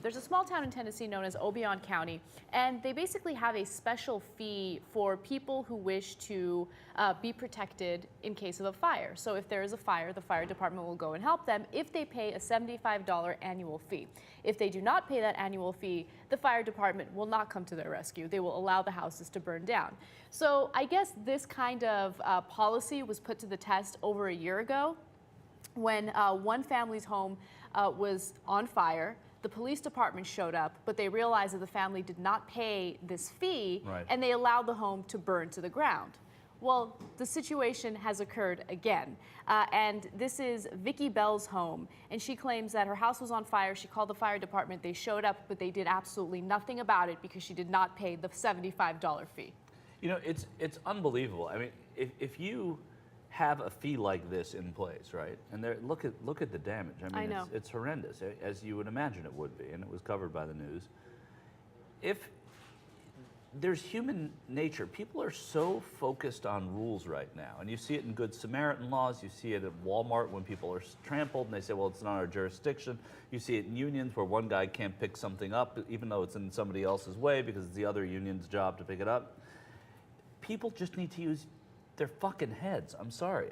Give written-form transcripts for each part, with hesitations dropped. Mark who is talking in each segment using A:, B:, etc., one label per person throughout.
A: There's a small town in Tennessee known as Obion County, and they basically have a special fee for people who wish to be protected in case of a fire. So if there is a fire, the fire department will go and help them if they pay a $75 annual fee. If they do not pay that annual fee, the fire department will not come to their rescue. They will allow the houses to burn down. So I guess this kind of policy was put to the test over a year ago when one family's home was on fire. The police department showed up, but they realized that the family did not pay this fee, and they allowed the home to burn to the ground. Well, the situation has occurred again, and this is Vicky Bell's home, and she claims that her house was on fire. She called the fire department. They showed up, but they did absolutely nothing about it because she did not pay the $75 fee.
B: You know, it's unbelievable. I mean, if you have a fee like this in place, right? And there, look at the damage. I mean, it's horrendous, as you would imagine it would be, and it was covered by the news. If there's human nature, people are so focused on rules right now, and you see it in Good Samaritan laws. You see it at Walmart when people are trampled, and they say, "Well, it's not our jurisdiction." You see it in unions where one guy can't pick something up, even though it's in somebody else's way, because it's the other union's job to pick it up. People just need to use their fucking heads. I'm sorry.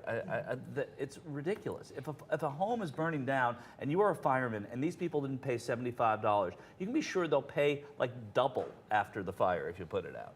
B: It's ridiculous. If a home is burning down and you are a fireman and these people didn't pay $75, you can be sure they'll pay like double after the fire if you put it out.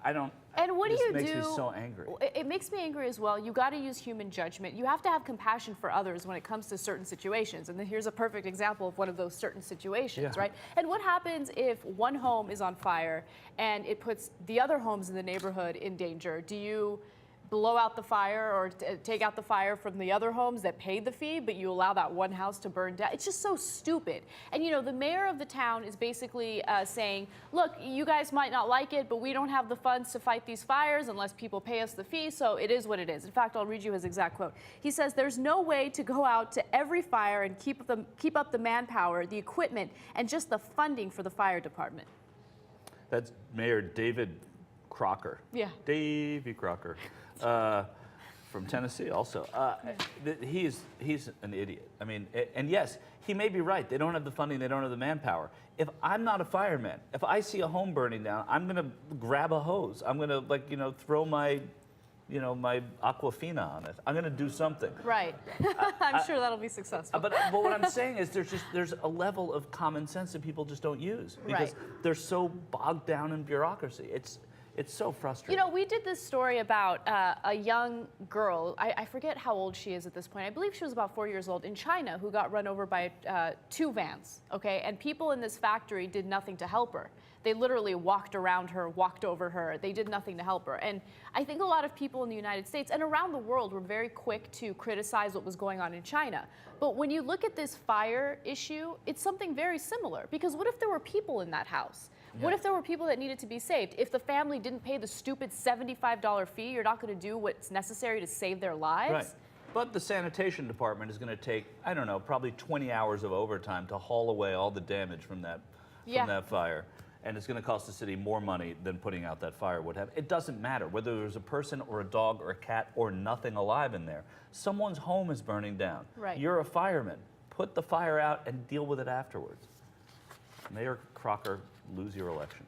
B: I don't.
A: And what do you do?
B: This makes me so angry.
A: It makes me angry as well. You got to use human judgment. You have to have compassion for others when it comes to certain situations. And then here's a perfect example of one of those certain situations, right? And what happens if one home is on fire and it puts the other homes in the neighborhood in danger? Do you blow out the fire or take out the fire from the other homes that paid the fee, but you allow that one house to burn down? It's just so stupid. And you know, the mayor of the town is basically saying, look, you guys might not like it, but we don't have the funds to fight these fires unless people pay us the fee, so it is what it is. In fact, I'll read you his exact quote. He says, there's no way to go out to every fire and keep up the manpower, the equipment, and just the funding for the fire department.
B: That's Mayor David Crocker.
A: Yeah.
B: Davy Crocker. From Tennessee also. He's an idiot. I mean, and yes, he may be right. They don't have the funding, they don't have the manpower. If I'm not a fireman, if I see a home burning down, I'm gonna grab a hose. I'm gonna, like, throw my, my Aquafina on it. I'm gonna do something.
A: Right. I'm sure that'll be successful.
B: But what I'm saying is there's a level of common sense that people just don't use because they're so bogged down in bureaucracy. It's so frustrating.
A: You know, we did this story about a young girl, I forget how old she is at this point. I believe she was about 4 years old, in China, who got run over by two vans, okay? And people in this factory did nothing to help her. They literally walked around her, walked over her. They did nothing to help her. And I think a lot of people in the United States and around the world were very quick to criticize what was going on in China. But when you look at this fire issue, it's something very similar. Because what if there were people in that house? What if there were people that needed to be saved? If the family didn't pay the stupid $75 fee, you're not going to do what's necessary to save their lives?
B: Right. But the sanitation department is going to take, I don't know, probably 20 hours of overtime to haul away all the damage from that fire. And it's going to cost the city more money than putting out that fire would have. It doesn't matter whether there's a person or a dog or a cat or nothing alive in there. Someone's home is burning down.
A: Right.
B: You're a fireman. Put the fire out and deal with it afterwards. Mayor Crocker, lose your election.